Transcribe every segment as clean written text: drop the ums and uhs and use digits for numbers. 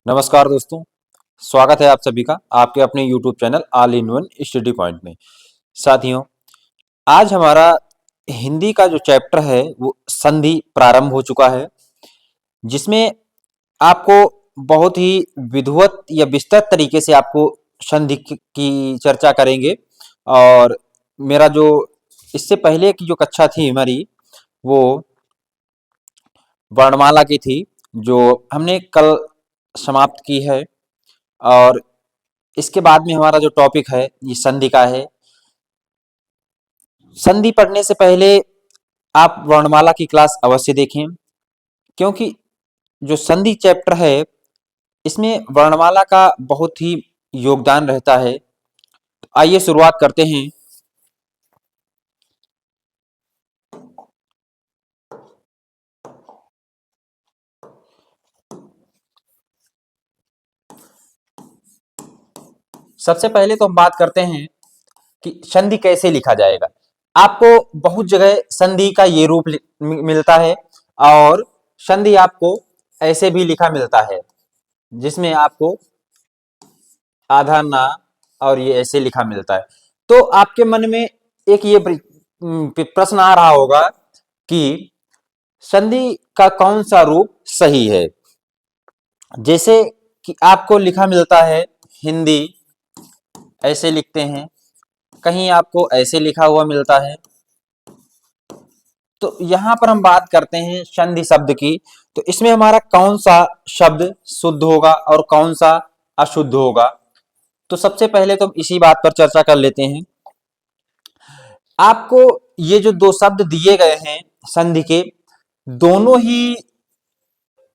नमस्कार दोस्तों। स्वागत है आप सभी का आपके अपने YouTube channel all in one study point में। साथियों, आज हमारा हिंदी का जो चैप्टर है वो संधि प्रारंभ हो चुका है, जिसमें आपको बहुत ही विधिवत या विस्तृत तरीके से आपको संधि की चर्चा करेंगे। और मेरा जो इससे पहले की जो कक्षा थी हमारी, वो वर्णमाला की थी, जो हमने कल समाप्त की है। और इसके बाद में हमारा जो टॉपिक है ये संधि का है। संधि पढ़ने से पहले आप वर्णमाला की क्लास अवश्य देखें, क्योंकि जो संधि चैप्टर है इसमें वर्णमाला का बहुत ही योगदान रहता है। तो आइए शुरुआत करते हैं। सबसे पहले तो हम बात करते हैं कि संधि कैसे लिखा जाएगा। आपको बहुत जगह संधि का ये रूप मिलता है, और संधि आपको ऐसे भी लिखा मिलता है, जिसमें आपको आधा ना और ये ऐसे लिखा मिलता है। तो आपके मन में एक ये प्रश्न आ रहा होगा कि संधि का कौन सा रूप सही है। जैसे कि आपको लिखा मिलता है हिंदी ऐसे लिखते हैं, कहीं आपको ऐसे लिखा हुआ मिलता है। तो यहां पर हम बात करते हैं संधि शब्द की, तो इसमें हमारा कौन सा शब्द शुद्ध होगा और कौन सा अशुद्ध होगा। तो सबसे पहले तो हम इसी बात पर चर्चा कर लेते हैं। आपको ये जो दो शब्द दिए गए हैं संधि के, दोनों ही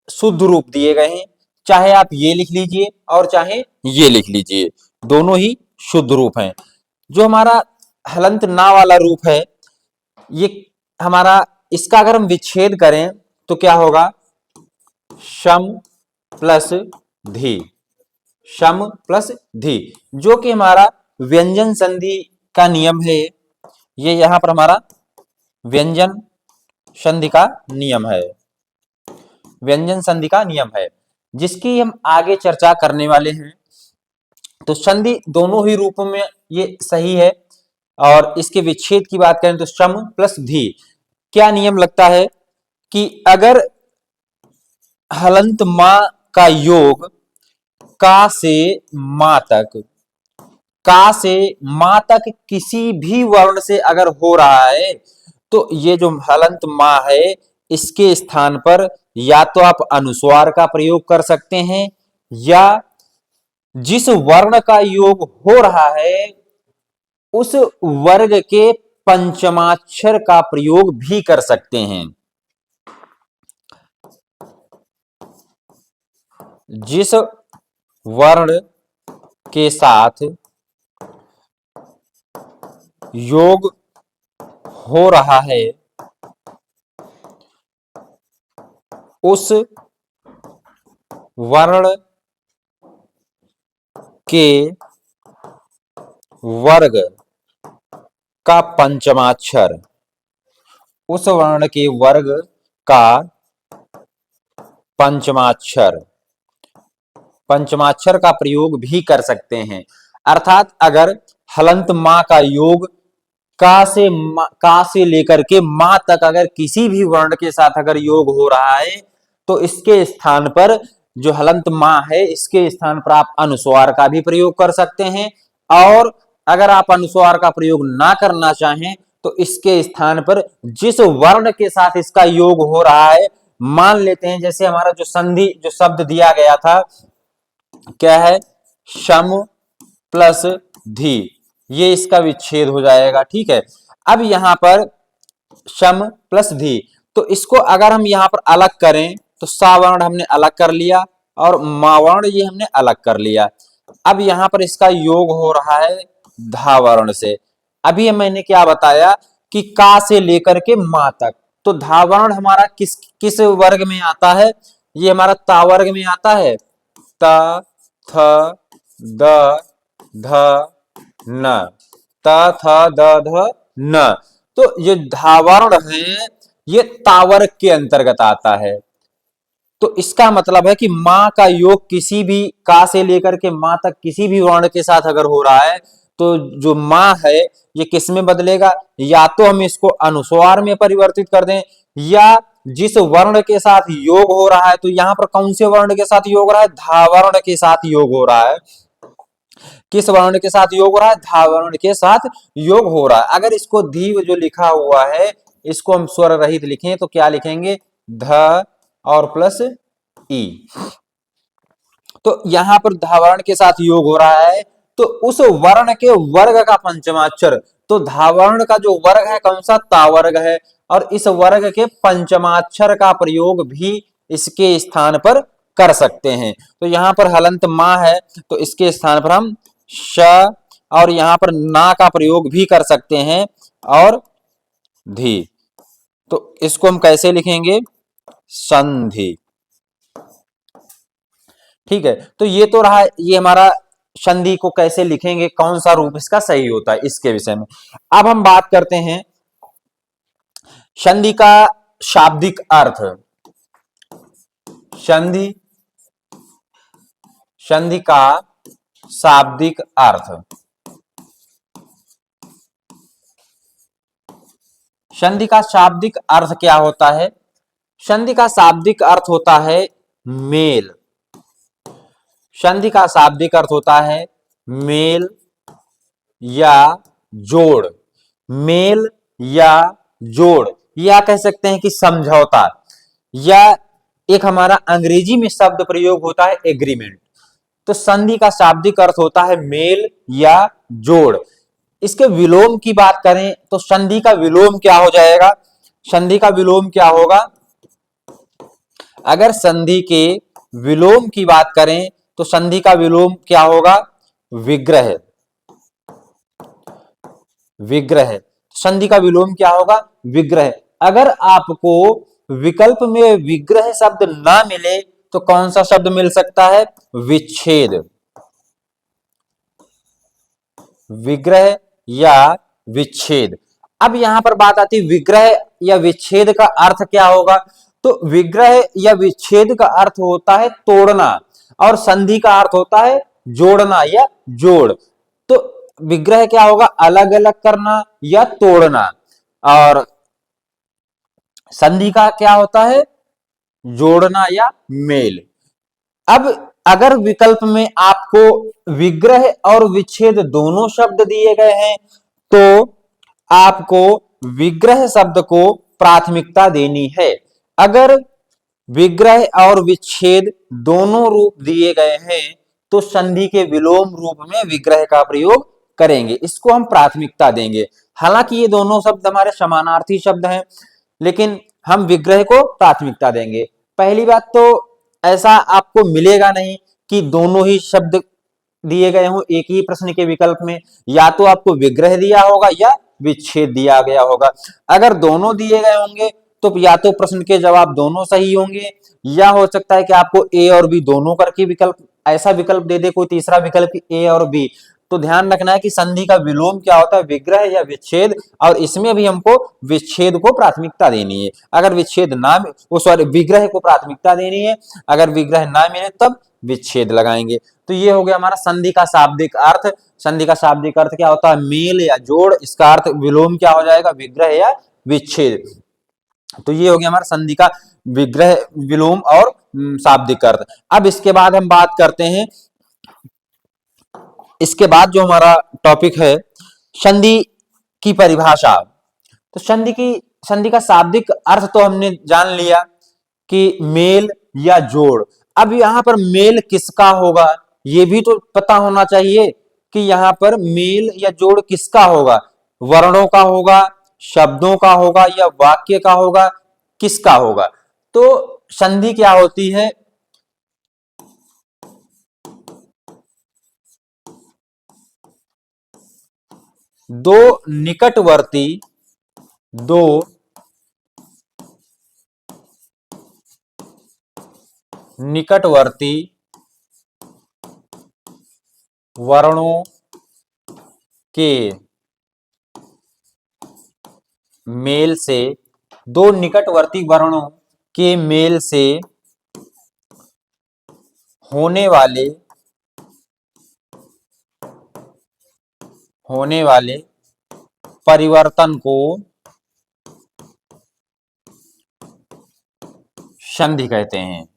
शुद्ध रूप दिए गए हैं। चाहे आप ये लिख लीजिए और चाहे ये लिख लीजिए, दोनों ही शुद्ध रूप हैं। जो हमारा हलंत ना वाला रूप है, ये हमारा, इसका अगर हम विच्छेद करें तो क्या होगा? शम प्लस धी, शम प्लस धी, जो कि हमारा व्यंजन संधि का नियम है। ये यहां पर हमारा व्यंजन संधि का नियम है, व्यंजन संधि का नियम है, जिसकी हम आगे चर्चा करने वाले हैं। तो संधि दोनों ही रूपों में ये सही है। और इसके विच्छेद की बात करें तो शम प्लस धी, क्या नियम लगता है कि अगर हलंत मां का योग का से मां तक, का से मां तक किसी भी वर्ण से अगर हो रहा है, तो ये जो हलंत मां है इसके स्थान पर या तो आप अनुस्वार का प्रयोग कर सकते हैं, या जिस वर्ण का योग हो रहा है उस वर्ग के पंचमाक्षर का प्रयोग भी कर सकते हैं। जिस वर्ण के साथ योग हो रहा है उस वर्ण के वर्ग का पंचमाक्षर, उस वर्ण के वर्ग का पंचमाक्षर, पंचमाक्षर का प्रयोग भी कर सकते हैं। अर्थात अगर हलंत मां का योग का से लेकर के मां तक अगर किसी भी वर्ण के साथ अगर योग हो रहा है, तो इसके स्थान पर जो हलंत मां है इसके स्थान पर आप अनुस्वार का भी प्रयोग कर सकते हैं। और अगर आप अनुस्वार का प्रयोग ना करना चाहें तो इसके स्थान पर जिस वर्ण के साथ इसका योग हो रहा है, मान लेते हैं जैसे हमारा जो संधि जो शब्द दिया गया था क्या है, शम प्लस धी, ये इसका विच्छेद हो जाएगा। ठीक है, अब यहां पर शम प्लस धी, तो इसको अगर हम यहां पर अलग करें तो सा वर्ण हमने अलग कर लिया और मा वर्ण ये हमने अलग कर लिया। अब यहां पर इसका योग हो रहा है धा वर्ण से। अभी मैंने क्या बताया कि का से लेकर के मा तक, तो धा वर्ण हमारा किस किस वर्ग में आता है? ये हमारा ता वर्ग में आता है। त थ द ध न, त थ द ध न, तो ये धावर्ण है, ये तावर्ग के अंतर्गत आता है। तो इसका मतलब है कि माँ का योग किसी भी का से लेकर के माँ तक किसी भी वर्ण के साथ अगर हो रहा है तो जो माँ है ये किस में बदलेगा, या तो हम इसको अनुस्वार में परिवर्तित कर दें, या जिस वर्ण के साथ योग हो रहा है, तो यहां पर कौन से वर्ण के साथ योग हो रहा है, धा वर्ण के साथ योग हो रहा है। किस वर्ण के साथ योग हो रहा है, धा वर्ण के साथ योग हो रहा है। अगर इसको धीव जो लिखा हुआ है इसको हम स्वर रहित लिखें तो क्या लिखेंगे, ध और प्लस ई। तो यहां पर धा वर्ण के साथ योग हो रहा है, तो उस वर्ण के वर्ग का पंचमाक्षर, तो धा वर्ण का जो वर्ग है कौन सा, ता वर्ग है, और इस वर्ग के पंचमाक्षर का प्रयोग भी इसके स्थान पर कर सकते हैं। तो यहां पर हलंत मां है तो इसके स्थान पर हम श, और यहां पर ना का प्रयोग भी कर सकते हैं, और धी। तो इसको हम कैसे लिखेंगे, संधि। ठीक है, तो ये तो रहा ये हमारा संधि को कैसे लिखेंगे, कौन सा रूप इसका सही होता है इसके विषय में। अब हम बात करते हैं संधि का शाब्दिक अर्थ। संधि, संधि का शाब्दिक अर्थ। संधि का शाब्दिक अर्थ क्या होता है, संधि का शाब्दिक अर्थ होता है मेल। संधि का शाब्दिक अर्थ होता है मेल या जोड़। मेल या जोड़, या कह सकते हैं कि समझौता, या एक हमारा अंग्रेजी में शब्द प्रयोग होता है एग्रीमेंट। तो संधि का शाब्दिक अर्थ होता है मेल या जोड़। इसके विलोम की बात करें तो संधि का विलोम क्या हो जाएगा, संधि का विलोम क्या होगा, अगर संधि के विलोम की बात करें तो संधि का विलोम क्या होगा, विग्रह। विग्रह, संधि का विलोम क्या होगा, विग्रह। अगर आपको विकल्प में विग्रह शब्द ना मिले तो कौन सा शब्द मिल सकता है, विच्छेद। विग्रह या विच्छेद। अब यहां पर बात आती है विग्रह या विच्छेद का अर्थ क्या होगा, तो विग्रह या विच्छेद का अर्थ होता है तोड़ना, और संधि का अर्थ होता है जोड़ना या जोड़। तो विग्रह क्या होगा, अलग अलग करना या तोड़ना, और संधि का क्या होता है, जोड़ना या मेल। अब अगर विकल्प में आपको विग्रह और विच्छेद दोनों शब्द दिए गए हैं तो आपको विग्रह शब्द को प्राथमिकता देनी है। अगर विग्रह और विच्छेद दोनों रूप दिए गए हैं तो संधि के विलोम रूप में विग्रह का प्रयोग करेंगे, इसको हम प्राथमिकता देंगे। हालांकि ये दोनों शब्द हमारे समानार्थी शब्द हैं, लेकिन हम विग्रह को प्राथमिकता देंगे। पहली बात तो ऐसा आपको मिलेगा नहीं कि दोनों ही शब्द दिए गए हों एक ही प्रश्न के विकल्प में, या तो आपको विग्रह दिया होगा या विच्छेद दिया गया होगा। अगर दोनों दिए गए होंगे तो या तो प्रश्न के जवाब दोनों सही होंगे, या हो सकता है कि आपको ए और बी दोनों करके विकल्प, ऐसा विकल्प दे दे कोई तीसरा विकल्प ए और बी। तो ध्यान रखना है कि संधि का विलोम क्या होता है, विग्रह या विच्छेद, और इसमें भी हमको विच्छेद को प्राथमिकता देनी है। अगर विच्छेद ना, वो सॉरी विग्रह को प्राथमिकता देनी है, अगर विग्रह ना मिले तब विच्छेद लगाएंगे। तो ये हो गया हमारा संधि का शाब्दिक अर्थ। संधि का शाब्दिक अर्थ क्या होता है, मेल या जोड़। इसका अर्थ विलोम क्या हो जाएगा, विग्रह या विच्छेद। तो ये हो गया हमारा संधि का विग्रह, विलोम और शाब्दिक अर्थ। अब इसके बाद हम बात करते हैं, इसके बाद जो हमारा टॉपिक है संधि की परिभाषा। तो संधि का शाब्दिक अर्थ तो हमने जान लिया कि मेल या जोड़। अब यहां पर मेल किसका होगा ये भी तो पता होना चाहिए कि यहां पर मेल या जोड़ किसका होगा, वर्णों का होगा, शब्दों का होगा, या वाक्य का होगा, किसका होगा। तो संधि क्या होती है, दो निकटवर्ती, दो निकटवर्ती वर्णों के मेल से, दो निकटवर्ती वर्णों के मेल से होने वाले होने वाले परिवर्तन को संधि कहते हैं।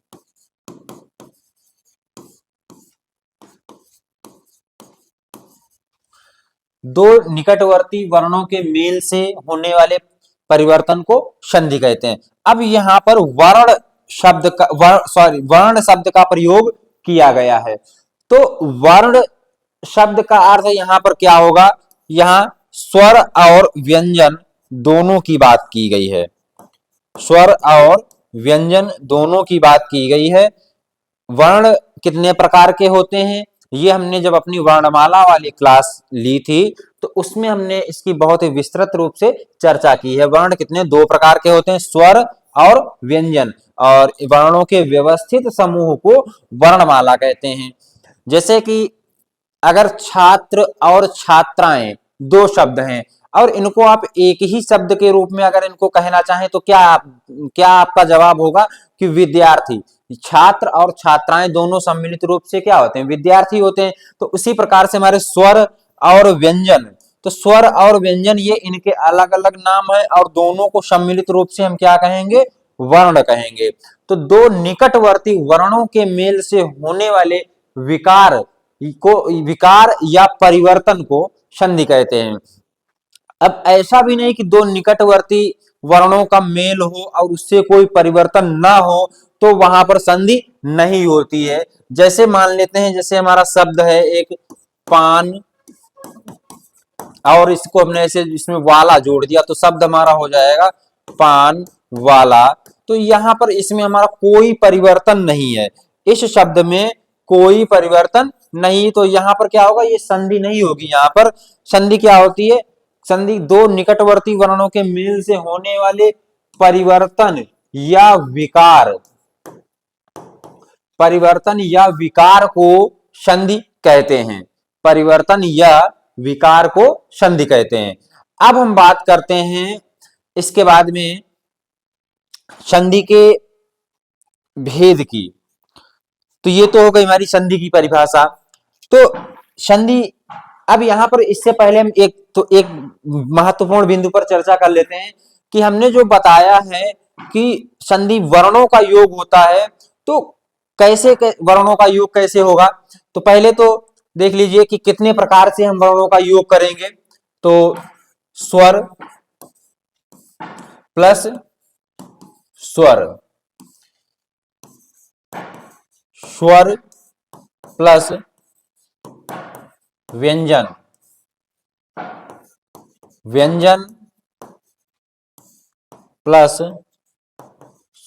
दो निकटवर्ती वर्णों के मेल से होने वाले परिवर्तन को संधि कहते हैं। अब यहां पर वर्ण शब्द का प्रयोग किया गया है। तो वर्ण शब्द का अर्थ यहां पर क्या होगा? यहां स्वर और व्यंजन दोनों की बात की गई है। स्वर और व्यंजन दोनों की बात की गई है। वर्ण कितने प्रकार के होते हैं ये हमने जब अपनी वर्णमाला वाली क्लास ली थी तो उसमें हमने इसकी बहुत ही विस्तृत रूप से चर्चा की है। वर्ण कितने दो प्रकार के होते हैं, स्वर और व्यंजन, और वर्णों के व्यवस्थित समूह को वर्णमाला कहते हैं। जैसे कि अगर छात्र और छात्राएं दो शब्द हैं और इनको आप एक ही शब्द के रूप में अगर इनको कहना चाहें तो क्या आपका जवाब होगा? कि विद्यार्थी। छात्र और छात्राएं दोनों सम्मिलित रूप से क्या होते हैं? विद्यार्थी होते हैं। तो उसी प्रकार से हमारे स्वर और व्यंजन, तो स्वर और व्यंजन ये इनके अलग अलग नाम है और दोनों को सम्मिलित रूप से हम क्या कहेंगे? वर्ण कहेंगे। तो दो निकटवर्ती वर्णों के मेल से होने वाले विकार या परिवर्तन को संधि कहते हैं। अब ऐसा भी नहीं कि दो निकटवर्ती वर्णों का मेल हो और उससे कोई परिवर्तन ना हो तो वहां पर संधि नहीं होती है। जैसे मान लेते हैं, जैसे हमारा शब्द है एक पान और इसको हमने ऐसे इसमें वाला जोड़ दिया तो शब्द हमारा हो जाएगा पान वाला। तो यहां पर इसमें हमारा कोई परिवर्तन नहीं है, इस शब्द में कोई परिवर्तन नहीं, तो यहां पर क्या होगा? ये संधि नहीं होगी। यहां पर संधि क्या होती है? संधि दो निकटवर्ती वर्णों के मेल से होने वाले परिवर्तन या विकार को संधि कहते हैं। परिवर्तन या विकार को संधि कहते हैं। अब हम बात करते हैं इसके बाद में संधि के भेद की। तो ये तो हो गई हमारी संधि की परिभाषा। तो संधि, अब यहां पर इससे पहले हम एक महत्वपूर्ण बिंदु पर चर्चा कर लेते हैं कि हमने जो बताया है कि संधि वर्णों का योग होता है। तो वर्णों का योग कैसे होगा? तो पहले तो देख लीजिए कि कितने प्रकार से हम वर्णों का योग करेंगे। तो स्वर प्लस स्वर, स्वर प्लस व्यंजन, व्यंजन प्लस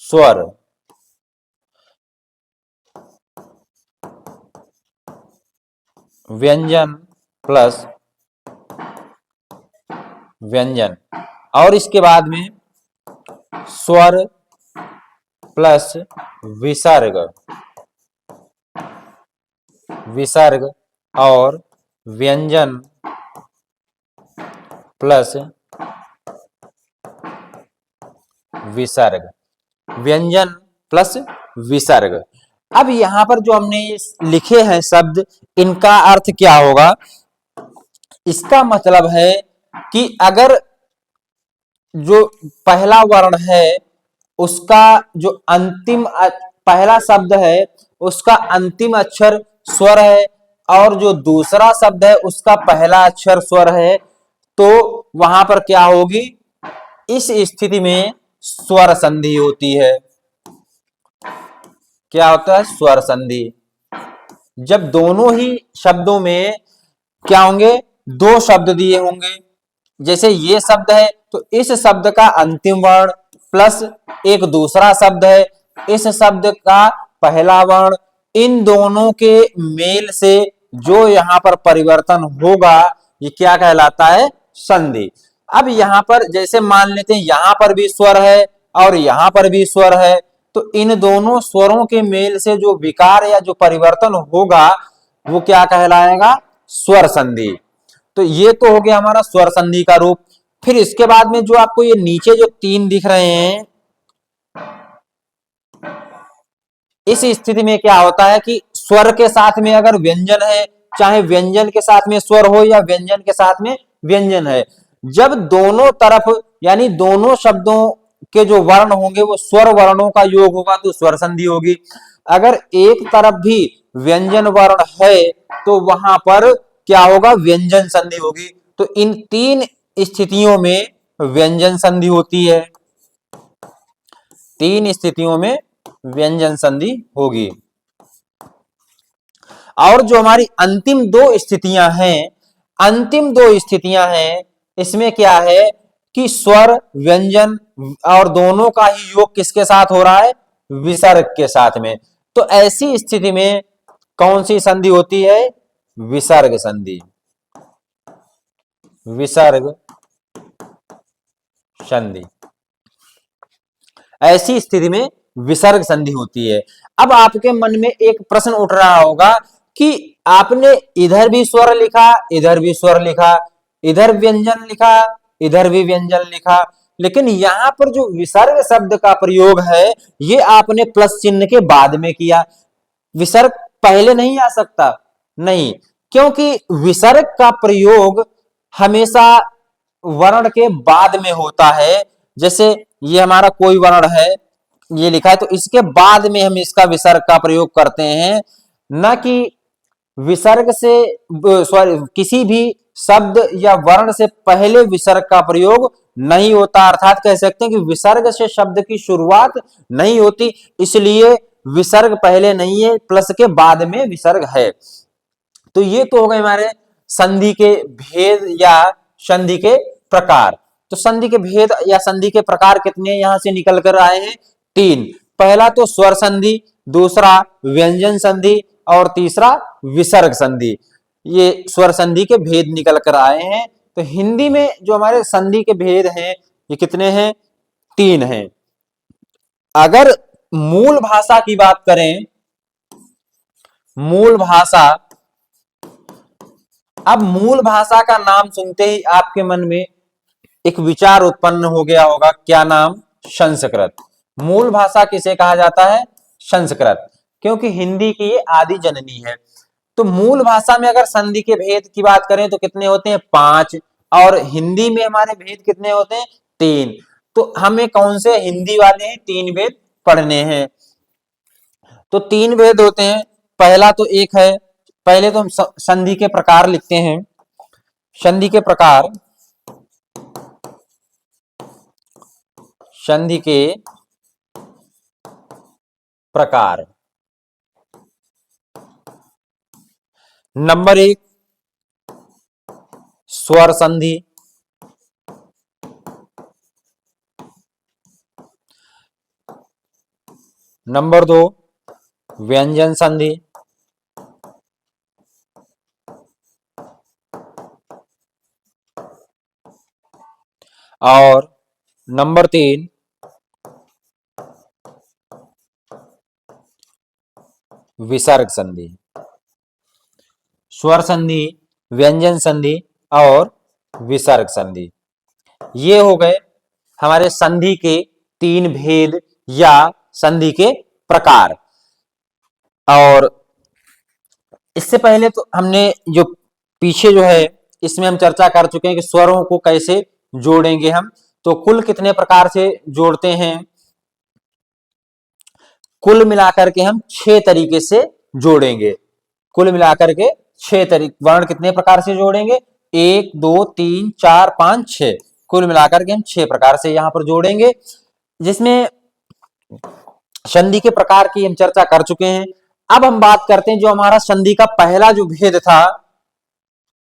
स्वर, व्यंजन प्लस व्यंजन, और इसके बाद में स्वर प्लस विसर्ग, विसर्ग और व्यंजन प्लस विसर्ग, व्यंजन प्लस विसर्ग। अब यहां पर जो हमने लिखे हैं शब्द, इनका अर्थ क्या होगा? इसका मतलब है कि अगर जो पहला वर्ण है उसका जो अंतिम पहला शब्द है उसका अंतिम अक्षर स्वर है और जो दूसरा शब्द है उसका पहला अक्षर स्वर है, तो वहां पर क्या होगी? इस स्थिति में स्वर संधि होती है। क्या होता है? स्वर संधि। जब दोनों ही शब्दों में क्या होंगे? दो शब्द दिए होंगे। जैसे ये शब्द है तो इस शब्द का अंतिम वर्ण प्लस एक दूसरा शब्द है, इस शब्द का पहला वर्ण, इन दोनों के मेल से जो यहां पर परिवर्तन होगा ये क्या कहलाता है? संधि। अब यहां पर जैसे मान लेते हैं यहां पर भी स्वर है और यहां पर भी स्वर है, तो इन दोनों स्वरों के मेल से जो विकार या जो परिवर्तन होगा वो क्या कहलाएगा? स्वर संधि। तो ये तो हो गया हमारा स्वर संधि का रूप। फिर इसके बाद में जो आपको ये नीचे जो तीन दिख रहे हैं, इस स्थिति में क्या होता है कि स्वर के साथ में अगर व्यंजन है, चाहे व्यंजन के साथ में स्वर हो या व्यंजन के साथ में व्यंजन है, जब दोनों तरफ यानी दोनों शब्दों के जो वर्ण होंगे वो स्वर वर्णों का योग होगा तो स्वर संधि होगी। अगर एक तरफ भी व्यंजन वर्ण है तो वहां पर क्या होगा, व्यंजन संधि होगी। तो इन तीन स्थितियों में व्यंजन संधि होती है, तीन स्थितियों में व्यंजन संधि होगी। और जो हमारी अंतिम दो स्थितियां हैं, अंतिम दो स्थितियां हैं, इसमें क्या है कि स्वर व्यंजन और दोनों का ही योग किसके साथ हो रहा है, विसर्ग के साथ में। तो ऐसी स्थिति में कौन सी संधि होती है, विसर्ग संधि, विसर्ग संधि। ऐसी स्थिति में विसर्ग संधि होती है। अब आपके मन में एक प्रश्न उठ रहा होगा कि आपने इधर भी स्वर लिखा, इधर भी स्वर लिखा, इधर व्यंजन लिखा, इधर भी व्यंजन लिखा, लेकिन यहां पर जो विसर्ग शब्द का प्रयोग है ये आपने प्लस चिन्ह के बाद में किया, विसर्ग पहले नहीं आ सकता, नहीं, क्योंकि विसर्ग का प्रयोग हमेशा वर्ण के बाद में होता है। जैसे ये हमारा कोई वर्ण है, ये लिखा है, तो इसके बाद में हम इसका विसर्ग का प्रयोग करते हैं, न कि विसर्ग से सॉरी किसी भी शब्द या वर्ण से पहले विसर्ग का प्रयोग नहीं होता। अर्थात कह सकते हैं कि विसर्ग से शब्द की शुरुआत नहीं होती, इसलिए विसर्ग पहले नहीं है, प्लस के बाद में विसर्ग है। तो ये तो हो गए हमारे संधि के भेद या संधि के प्रकार। तो संधि के भेद या संधि के प्रकार कितने यहां से निकल कर आए हैं, तीन। पहला तो स्वर संधि, दूसरा व्यंजन संधि और तीसरा विसर्ग संधि। ये स्वर संधि के भेद निकल कर आए हैं। तो हिंदी में जो हमारे संधि के भेद हैं ये कितने हैं, तीन हैं। अगर मूल भाषा की बात करें, मूल भाषा, अब मूल भाषा का नाम सुनते ही आपके मन में एक विचार उत्पन्न हो गया होगा, क्या नाम, संस्कृत। मूल भाषा किसे कहा जाता है, संस्कृत, क्योंकि हिंदी की ये आदि जननी है। तो मूल भाषा में अगर संधि के भेद की बात करें तो कितने होते हैं, पांच, और हिंदी में हमारे भेद कितने होते हैं, तीन। तो हमें कौन से हिंदी वाले हैं, तीन भेद पढ़ने हैं। तो तीन भेद होते हैं। पहला तो एक है, पहले तो हम संधि के प्रकार लिखते हैं। संधि के प्रकार, संधि के प्रकार, नंबर एक स्वर संधि, नंबर दो व्यंजन संधि, और नंबर तीन विसर्ग संधि। स्वर संधि, व्यंजन संधि और विसर्ग संधि, ये हो गए हमारे संधि के तीन भेद या संधि के प्रकार। और इससे पहले तो हमने जो पीछे जो है इसमें हम चर्चा कर चुके हैं कि स्वरों को कैसे जोड़ेंगे हम। तो कुल कितने प्रकार से जोड़ते हैं, कुल मिलाकर के हम 6 तरीके से जोड़ेंगे। कुल मिलाकर के 6 तरीके, वर्ण कितने प्रकार से जोड़ेंगे, 1 2 3 4 5 6, कुल मिलाकर के हम 6 प्रकार से यहां पर जोड़ेंगे। जिसमें संधि के प्रकार की हम चर्चा कर चुके हैं। अब हम बात करते हैं जो हमारा संधि का पहला जो भेद था,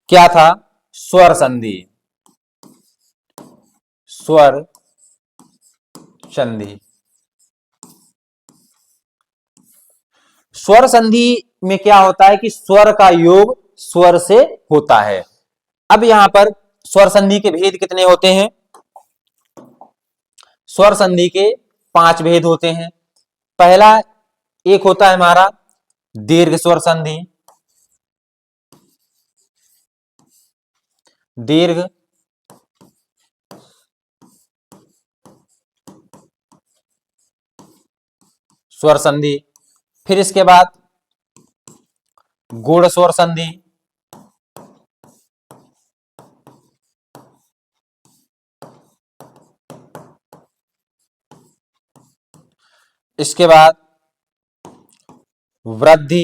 क्या था, स्वर संधि, स्वर संधि। स्वर संधि में क्या होता है कि स्वर का योग स्वर से होता है। अब यहां पर स्वर संधि के भेद कितने होते हैं, स्वर संधि के 5 भेद होते हैं। पहला एक होता है हमारा दीर्घ स्वर संधि, दीर्घ स्वर संधि। फिर इसके बाद गुण स्वर संधि, इसके बाद वृद्धि,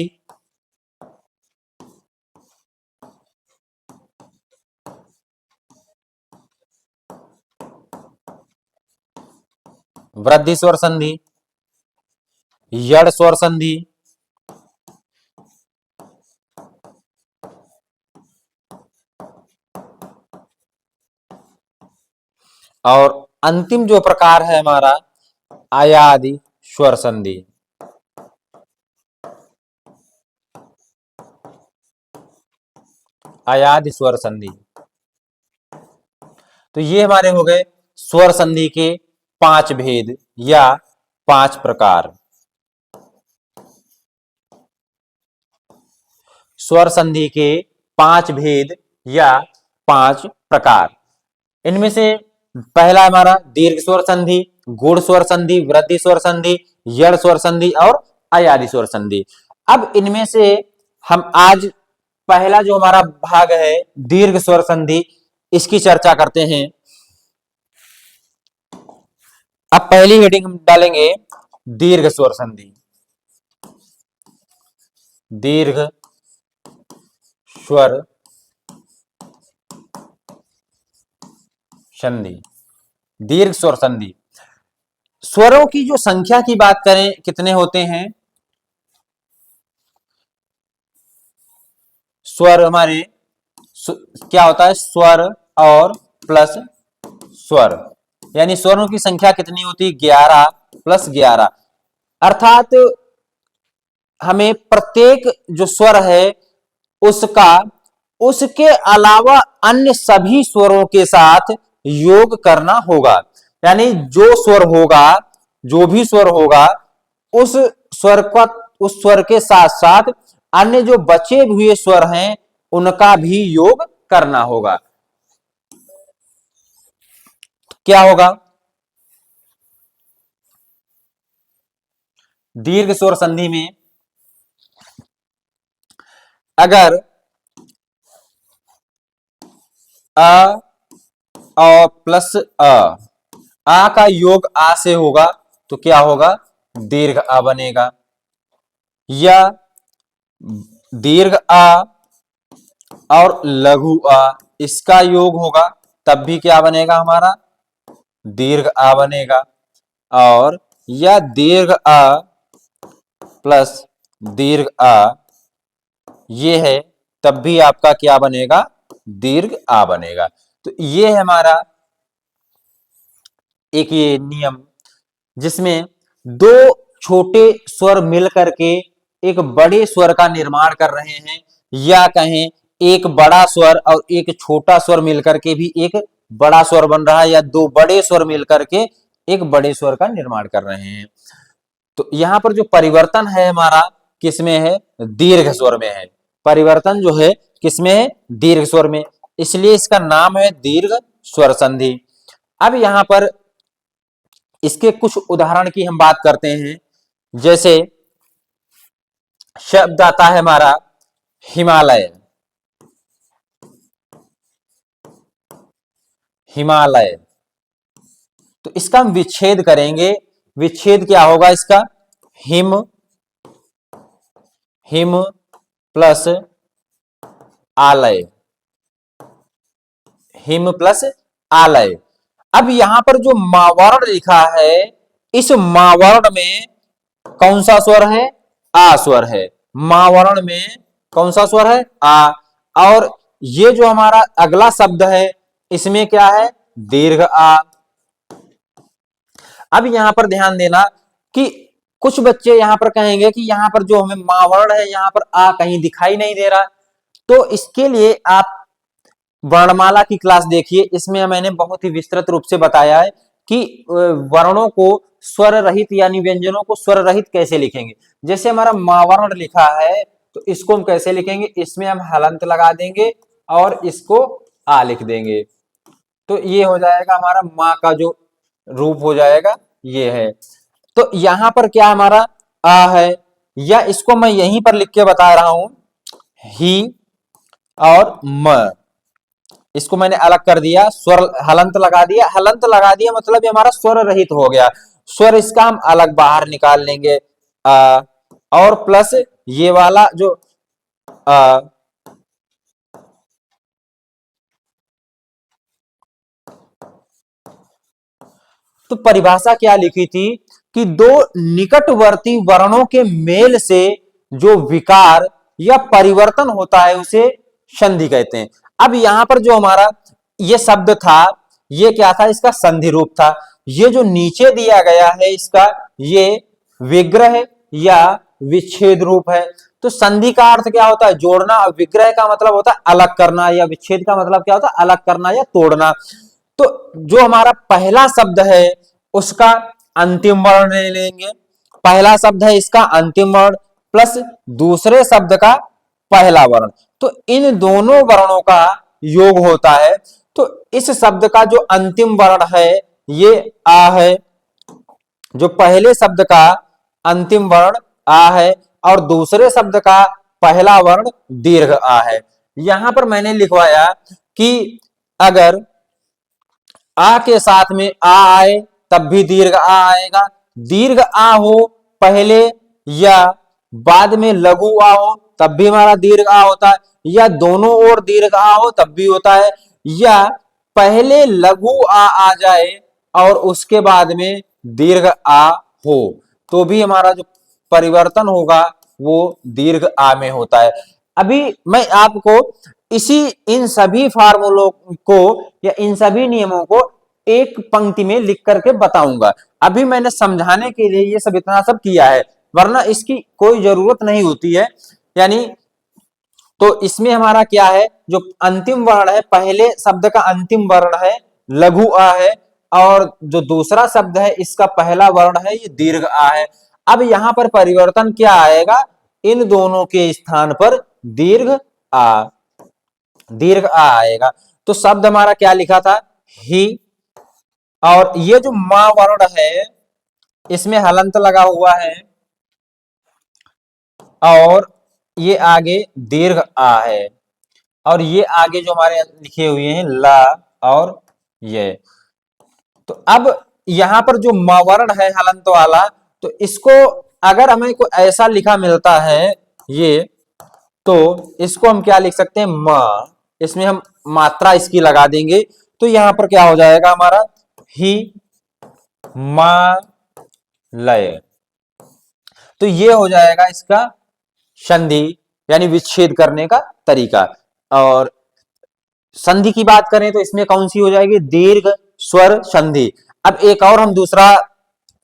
वृद्धि स्वर संधि, यड़ स्वर संधि, और अंतिम जो प्रकार है हमारा अयादि स्वर संधि। अयादि स्वर संधि। तो ये हमारे हो गए स्वर संधि के 5 भेद या 5 प्रकार। स्वर संधि के 5 भेद या 5 प्रकार। इनमें से पहला हमारा दीर्घ स्वर संधि, गुण स्वर संधि, वृद्धि स्वर संधि, यड़ स्वर संधि और अयादि स्वर संधि। अब इनमें से हम आज पहला जो हमारा भाग है दीर्घ स्वर संधि, इसकी चर्चा करते हैं। अब पहली हेडिंग हम डालेंगे दीर्घ स्वर संधि। दीर्घ स्वर संधि। दीर्घ स्वर संधि, स्वरों की जो संख्या की बात करें कितने होते हैं? स्वर हमारे क्या होता है? स्वर और प्लस स्वर, यानी स्वरों की संख्या कितनी होती है? 11 प्लस 11। अर्थात हमें प्रत्येक जो स्वर है उसका उसके अलावा अन्य सभी स्वरों के साथ योग करना होगा। यानी जो स्वर होगा, जो भी स्वर होगा, उस स्वर का उस स्वर के साथ साथ अन्य जो बचे हुए स्वर हैं उनका भी योग करना होगा। क्या होगा? दीर्घ स्वर संधि में अगर अ और प्लस आ का योग आ से होगा तो क्या होगा? दीर्घ आ बनेगा। या दीर्घ आ और लघु आ इसका योग होगा तब भी क्या बनेगा? हमारा दीर्घ आ बनेगा। और या दीर्घ आ प्लस दीर्घ आ ये है तब भी आपका क्या बनेगा? दीर्घ आ बनेगा। तो ये है हमारा एक ये नियम जिसमें दो छोटे स्वर मिलकर के एक बड़े स्वर का निर्माण कर रहे हैं, या कहें एक बड़ा स्वर और एक छोटा स्वर मिलकर के भी एक बड़ा स्वर बन रहा है, या दो बड़े स्वर मिलकर के एक बड़े स्वर का निर्माण कर रहे हैं। तो यहां पर जो परिवर्तन है हमारा किसमें है? दीर्घ स्वर में है। परिवर्तन जो है किसमें है? दीर्घ स्वर में, इसलिए इसका नाम है दीर्घ स्वर संधि। अब यहां पर इसके कुछ उदाहरण की हम बात करते हैं। जैसे शब्द आता है हमारा हिमालय। हिमालय, तो इसका हम विच्छेद करेंगे। विच्छेद क्या होगा इसका? हिम, हिम प्लस आलय, हिम प्लस आलय। अब यहां पर जो मावर्ण लिखा है, इस मावर्ण में कौन सा स्वर है? आ स्वर है। मावर्ण में कौन सा स्वर है? आ। और ये जो हमारा अगला शब्द है इसमें क्या है? दीर्घ आ। अब यहां पर ध्यान देना कि कुछ बच्चे यहां पर कहेंगे कि यहां पर जो हमें मावर्ण है यहां पर आ कहीं दिखाई नहीं दे रहा। तो इसके लिए आप वर्णमाला की क्लास देखिए, इसमें मैंने बहुत ही विस्तृत रूप से बताया है कि वर्णों को स्वर रहित यानी व्यंजनों को स्वर रहित कैसे लिखेंगे। जैसे हमारा मावर्ण लिखा है तो इसको हम कैसे लिखेंगे? इसमें हम हलंत लगा देंगे और इसको आ लिख देंगे, तो ये हो जाएगा हमारा माँ का जो रूप हो जाएगा ये है। तो यहां पर क्या हमारा आ है, या इसको मैं यहीं पर लिख के बता रहा हूं ही और म, इसको मैंने अलग कर दिया, स्वर हलंत लगा दिया। हलंत लगा दिया मतलब ये हमारा स्वर रहित हो गया। स्वर इसका हम अलग बाहर निकाल लेंगे। और प्लस ये वाला जो आ, तो परिभाषा क्या लिखी थी कि दो निकटवर्ती वर्णों के मेल से जो विकार या परिवर्तन होता है उसे संधि कहते हैं। अब यहां पर जो हमारा ये शब्द था, ये क्या था, इसका संधि रूप था। ये जो नीचे दिया गया है इसका, ये विग्रह या विच्छेद रूप है। तो संधि का अर्थ क्या होता है, जोड़ना। और विग्रह का मतलब होता है अलग करना, या विच्छेद का मतलब क्या होता है, अलग करना या तोड़ना। तो जो हमारा पहला शब्द है उसका अंतिम वर्ण ले लेंगे। पहला शब्द है इसका अंतिम वर्ण प्लस दूसरे शब्द का पहला वर्ण, तो इन दोनों वर्णों का योग होता है। तो इस शब्द का जो अंतिम वर्ण है ये आ है, जो पहले शब्द का अंतिम वर्ण आ है और दूसरे शब्द का पहला वर्ण दीर्घ आ है। यहां पर मैंने लिखवाया कि अगर आ के साथ में आ आए तब भी दीर्घ आ आएगा। दीर्घ आ हो पहले या बाद में लघु आ हो तब भी हमारा दीर्घ आ होता है, या दोनों ओर दीर्घ आ हो तब भी होता है, या पहले लघु आ जाए और उसके बाद में दीर्घ आ हो तो भी हमारा जो परिवर्तन होगा वो दीर्घ आ में होता है। अभी मैं आपको इसी इन सभी फार्मूलों को या इन सभी नियमों को एक पंक्ति में लिख करके बताऊंगा। अभी मैंने समझाने के लिए ये सब इतना सब किया है, वरना इसकी कोई जरूरत नहीं होती है। यानी तो इसमें हमारा क्या है, जो अंतिम वर्ण है, पहले शब्द का अंतिम वर्ण है लघु आ है, और जो दूसरा शब्द है इसका पहला वर्ण है ये दीर्घ आ है। अब यहां पर परिवर्तन क्या आएगा, इन दोनों के स्थान पर दीर्घ आ, दीर्घ आ आएगा। तो शब्द हमारा क्या लिखा था, ही, और ये जो मा वर्ण है इसमें हलंत लगा हुआ है और ये आगे दीर्घ आ है, और ये आगे जो हमारे लिखे हुए हैं ला और ये। तो अब यहां पर जो म वर्ण है हलंत वाला, तो इसको अगर हमें कोई ऐसा लिखा मिलता है ये, तो इसको हम क्या लिख सकते हैं, म, इसमें हम मात्रा इसकी लगा देंगे। तो यहां पर क्या हो जाएगा हमारा, ही मा लय। तो ये हो जाएगा इसका संधि यानी विच्छेद करने का तरीका। और संधि की बात करें तो इसमें कौन सी हो जाएगी, दीर्घ स्वर संधि। अब एक और हम दूसरा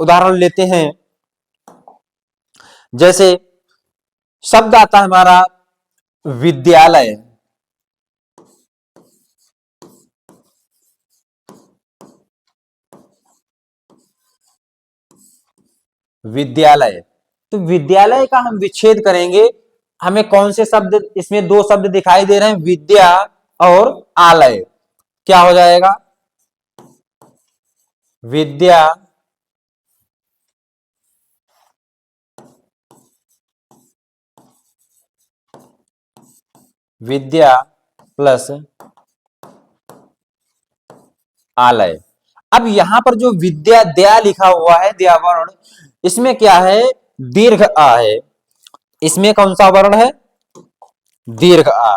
उदाहरण लेते हैं। जैसे शब्द आता है हमारा विद्यालय। विद्यालय, तो विद्यालय का हम विच्छेद करेंगे। हमें कौन से शब्द, इसमें दो शब्द दिखाई दे रहे हैं, विद्या और आलय। क्या हो जाएगा, विद्या विद्या प्लस आलय। अब यहां पर जो विद्या दया लिखा हुआ है, दया वर्ण, इसमें क्या है, दीर्घ आ है। इसमें कौन सा वर्ण है, दीर्घ आ।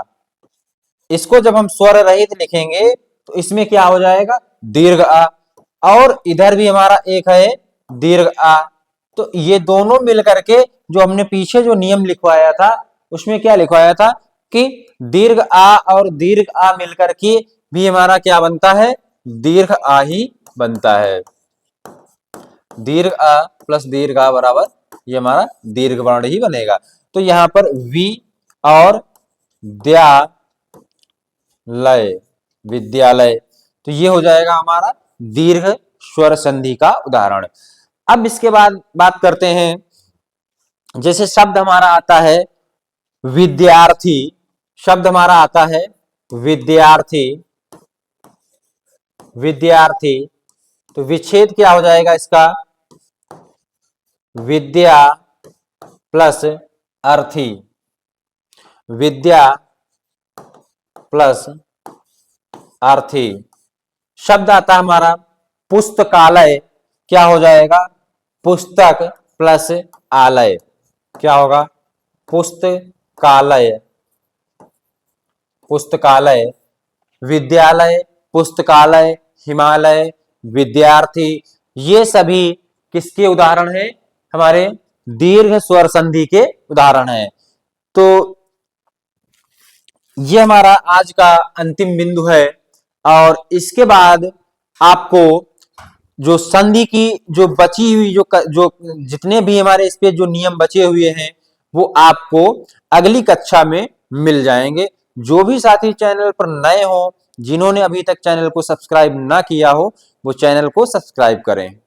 इसको जब हम स्वर रहित लिखेंगे तो इसमें क्या हो जाएगा, दीर्घ आ। और इधर भी हमारा एक है दीर्घ आ। तो ये दोनों मिलकर के जो हमने पीछे जो नियम लिखवाया था उसमें क्या लिखवाया था कि दीर्घ आ और दीर्घ आ मिलकर के भी हमारा क्या बनता है, दीर्घ आ ही बनता है। दीर्घ आ प्लस दीर्घ आ बराबर ये हमारा दीर्घ वर्ण ही बनेगा। तो यहां पर वी और द्या लय, विद्यालय, तो ये हो जाएगा हमारा दीर्घ स्वर संधि का उदाहरण। अब इसके बाद बात करते हैं, जैसे शब्द हमारा आता है विद्यार्थी। शब्द हमारा आता है विद्यार्थी, विद्यार्थी, तो विच्छेद क्या हो जाएगा इसका, विद्या प्लस अर्थी। विद्या प्लस अर्थी। शब्द आता है हमारा पुस्तकालय, क्या हो जाएगा? पुस्तक प्लस आलय, क्या होगा? पुस्तकालय, पुस्तकालय, विद्यालय, पुस्तकालय, हिमालय, विद्यार्थी, ये सभी किसके उदाहरण हैं? हमारे दीर्घ स्वर संधि के उदाहरण हैं। तो ये हमारा आज का अंतिम बिंदु है, और इसके बाद आपको जो संधि की जो बची हुई जो जितने भी हमारे इस पे जो नियम बचे हुए हैं वो आपको अगली कक्षा में मिल जाएंगे। जो भी साथी चैनल पर नए हो, जिन्होंने अभी तक चैनल को सब्सक्राइब ना किया हो, वो चैनल को सब्सक्राइब करें।